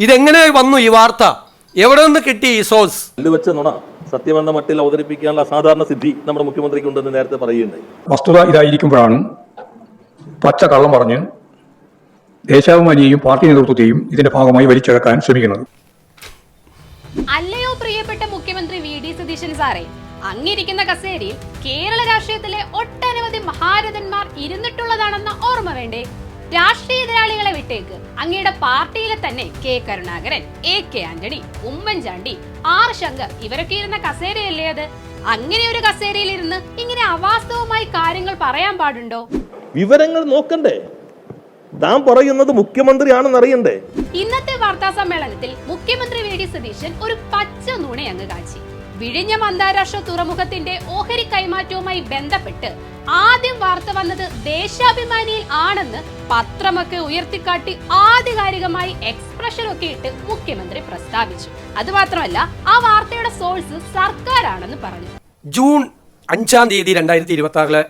ഇതെങ്ങനെ വന്നു ഈ വാർത്ത? എവിടെ നിന്ന് കിട്ടി ഈ സോഴ്സ്? വെച്ച നുണ സത്യമെന്ന മട്ടിൽ അവതരിപ്പിക്കാനുള്ള അസാധാരണ സിദ്ധി നമ്മുടെ മുഖ്യമന്ത്രിക്ക് ഉണ്ടെന്ന് നേരത്തെ പറയുകയുണ്ടായി. വസ്തുത ഇതായിരിക്കുമ്പോഴാണ് പച്ച കള്ളം പറഞ്ഞ് ദേശാഭിമാനിയെയും പാർട്ടി നേതൃത്വത്തെയും ഇതിന്റെ ഭാഗമായി വലിച്ചിഴക്കാൻ ശ്രമിക്കുന്നത്. അല്ലയോ പ്രിയപ്പെട്ട മുഖ്യമന്ത്രി വി ഡി സതീശൻ സാറേ, അങ്ങിരിക്കുന്ന കസേരയിൽ കേരള രാഷ്ട്രീയത്തിലെ ഒട്ടനവധി മഹാരഥന്മാർ ഇരുന്നിട്ടുള്ളതാണെന്ന ഓർമ്മ വേണ്ടേ? രാഷ്ട്രീയ എതിരാളികളെ വിട്ടേക്ക്, അങ്ങയുടെ പാർട്ടിയിലെ തന്നെ K Karunakaran, A K Antony, Oommen Chandy, R Shankar ഇവരൊക്കെ ഇരുന്ന കസേരയല്ലേ അത്? അങ്ങനെ ഒരു കസേരയിൽ ഇരുന്ന് ഇങ്ങനെ അവാസ്തവമായി കാര്യങ്ങൾ പറയാൻ പാടുണ്ടോ? വിവരങ്ങൾ നോക്കണ്ടേ? താൻ പറയുന്നത് മുഖ്യമന്ത്രിയാണെന്ന് അറിയണ്ടേ? ഇന്നത്തെ വാർത്താ സമ്മേളനത്തിൽ മുഖ്യമന്ത്രി വി ഡി സതീശൻ ഒരു പച്ച നുണയങ്ങ് കാച്ചി. വിഴിഞ്ഞം അന്താരാഷ്ട്ര തുറമുഖത്തിന്റെ ഓഹരി കൈമാറ്റവുമായി ബന്ധപ്പെട്ട് ആദ്യം വാർത്ത വന്നത് ദേശാഭിമാനിയിൽ ആണെന്ന് പത്രമൊക്കെ ഉയർത്തിക്കാട്ടി ആധികാരികമായി എക്സ്പ്രഷനൊക്കെ ഇട്ട് മുഖ്യമന്ത്രി പ്രസ്താവിച്ചു. അതുമാത്രമല്ല, ആ വാർത്തയുടെ സോഴ്സ് സർക്കാരാണെന്ന് പറഞ്ഞു. ജൂൺ 5 2026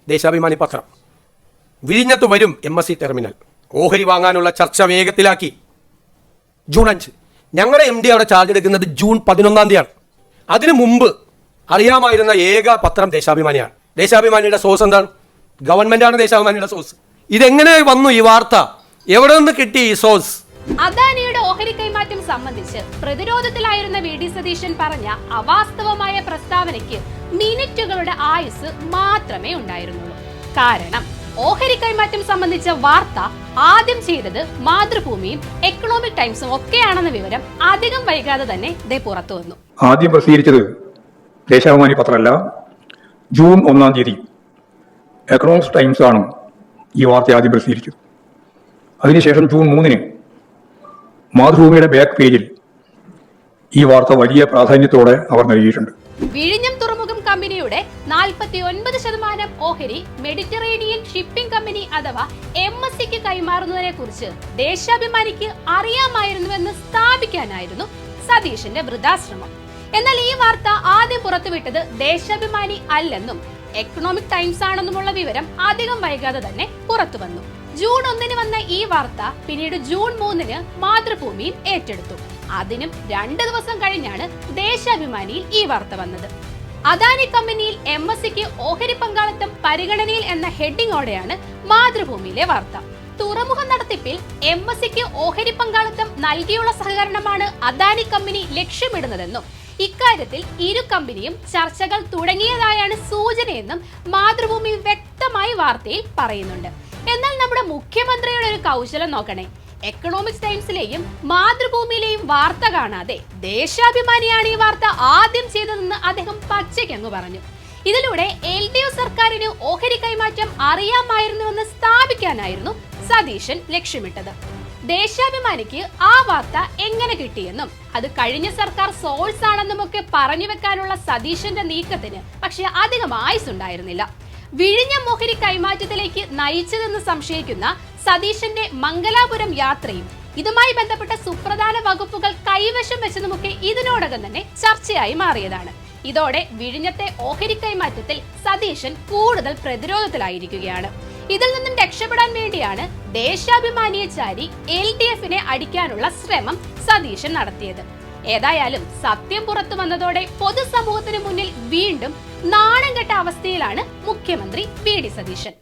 ദേശാഭിമാനി പത്രം, വിഴിഞ്ഞത്ത് വരും MSC ടെർമിനൽ, ഓഹരി വാങ്ങാനുള്ള ചർച്ച വേഗത്തിലാക്കി. ജൂൺ 5 ഞങ്ങളുടെ MD അവിടെ ചാർജ് എടുക്കുന്നത് ജൂൺ 11 അതിനു മുമ്പ് അറിയാമായിരുന്ന ഏക പത്രം ദേശാഭിമാനിയാണ്. ദേശാഭിമാനിയുടെ സോഴ്സ് എന്താണ്? ഗവൺമെന്റാണ് ദേശാഭിമാനിയുടെ സോഴ്സ്. ഇതെങ്ങനെ വന്നു ഈ വാർത്ത? എവിടെ നിന്ന് കിട്ടി ഈ സോഴ്സ്? അദാനിയുടെ ഓഹരി കൈമാറ്റം സംബന്ധിച്ച് പ്രതിരോധത്തിലായിരുന്ന വി ഡി സതീശൻ പറഞ്ഞ അവാസ്തവമായ പ്രസ്താവനയ്ക്ക് മിനിറ്റുകളുടെ ആയുസ് മാത്രമേ ഉണ്ടായിരുന്നുള്ളൂ. കാരണം ഓഹരി കൈമാറ്റം സംബന്ധിച്ച വാർത്ത ആദ്യം ചെയ്തത് മാതൃഭൂമിയും എക്കണോമിക് ടൈംസും ഒക്കെയാണെന്ന വിവരം അധികം വൈകാതെ തന്നെ പുറത്തു വന്നു. ആദ്യം പ്രസിദ്ധീകരിച്ചത് ദേശാഭിമാനി പത്രമല്ല, ജൂൺ 1 എക്കണോമിക്സ് ടൈംസ് ആണ് ഈ വാർത്ത ആദ്യം പ്രസിദ്ധീകരിച്ചത്. അതിനുശേഷം ജൂൺ 3 മാതൃഭൂമിയുടെ ബാക്ക് പേജിൽ ഈ വാർത്ത വലിയ പ്രാധാന്യത്തോടെ അവർ നൽകിയിട്ടുണ്ട്. വിഴിഞ്ഞം തുറമുഖം കമ്പനിയുടെ 49% ഓഹരി മെഡിറ്ററേനിയൻ ഷിപ്പിംഗ് കമ്പനി അഥവാ MSCക്ക് കൈമാറുന്നതിനെ കുറിച്ച് ദേശാഭിമാനിക്ക് അറിയാമായിരുന്നുവെന്ന് സ്ഥാപിക്കാനായിരുന്നു സതീശന്റെ വൃഥാശ്രമം. എന്നാൽ ഈ വാർത്ത ആദ്യം പുറത്തുവിട്ടത് ദേശാഭിമാനി അല്ലെന്നും എക്കണോമിക് ടൈംസ് ആണെന്നുമുള്ള വിവരം അധികം വൈകാതെ തന്നെ പുറത്തു വന്നു. ജൂൺ 1 വന്ന ഈ വാർത്ത പിന്നീട് ജൂൺ 3 മാതൃഭൂമിയിൽ ഏറ്റെടുത്തു. അതിനും 2 ദിവസം കഴിഞ്ഞാണ് ദേശാഭിമാനിയിൽ ഈ വാർത്ത വന്നത്. അദാനി കമ്പനിയിൽ MSCക്ക് ഓഹരി പങ്കാളിത്തം പരിഗണനയിൽ എന്ന ഹെഡിങ്ങോടെയാണ് മാതൃഭൂമിയിലെ വാർത്ത. തുറമുഖ നടത്തിപ്പിൽ MSCക്ക് ഓഹരി പങ്കാളിത്തം നൽകിയുള്ള സഹകരണമാണ് അദാനി കമ്പനി ലക്ഷ്യമിടുന്നതെന്നും ഇക്കാര്യത്തിൽ ഇരു കമ്പനിയും ചർച്ചകൾ തുടങ്ങിയതായാണ് സൂചനയെന്നും മാതൃഭൂമി വ്യക്തമായി വാർത്തയിൽ പറയുന്നുണ്ട്. എന്നാൽ നമ്മുടെ മുഖ്യമന്ത്രിയുടെ ഒരു കൗശലം നോക്കണേ. എക്കണോമിക്സ് ടൈംസിലെയും മാതൃഭൂമിയിലെയും വാർത്ത കാണാതെ ദേശാഭിമാനിയാണ് ഈ വാർത്ത ആദ്യം ചെയ്തതെന്ന് അദ്ദേഹം പച്ചയ്ക്കങ്ങ് പറഞ്ഞു. ഇതിലൂടെ LDF സർക്കാരിന് ഓഹരി കൈമാറ്റം അറിയാമായിരുന്നുവെന്ന് സ്ഥാപിക്കാനായിരുന്നു സതീശൻ ലക്ഷ്യമിട്ടത്. ദേശാഭിമാനിക്ക് ആ വാർത്ത എങ്ങനെ കിട്ടിയെന്നും അത് കഴിഞ്ഞ സർക്കാർ സോഴ്സ് ആണെന്നുമൊക്കെ പറഞ്ഞു വെക്കാനുള്ള സതീശന്റെ നീക്കത്തിന് പക്ഷെ അധികം ആയുസുണ്ടായിരുന്നില്ല. വിഴിഞ്ഞം ഓഹരി കൈമാറ്റത്തിലേക്ക് നയിച്ചതെന്ന് സംശയിക്കുന്ന സതീശന്റെ മംഗലാപുരം യാത്രയും ഇതുമായി ബന്ധപ്പെട്ട സുപ്രധാന വകുപ്പുകൾ കൈവശം വെച്ചതുമൊക്കെ ഇതിനോടകം തന്നെ ചർച്ചയായി മാറിയതാണ്. ഇതോടെ വിഴിഞ്ഞത്തെ ഓഹരി കൈമാറ്റത്തിൽ സതീശൻ കൂടുതൽ പ്രതിരോധത്തിലായിരിക്കുകയാണ്. ഇതിൽ നിന്നും രക്ഷപ്പെടാൻ വേണ്ടിയാണ് ദേശാഭിമാനിയെ ചാരി LDFനെ അടിക്കാനുള്ള ശ്രമം സതീശൻ നടത്തിയത്. ഏതായാലും സത്യം പുറത്തു വന്നതോടെ പൊതുസമൂഹത്തിന് മുന്നിൽ വീണ്ടും നാണം കെട്ട അവസ്ഥയിലാണ് മുഖ്യമന്ത്രി വി ഡി സതീശൻ.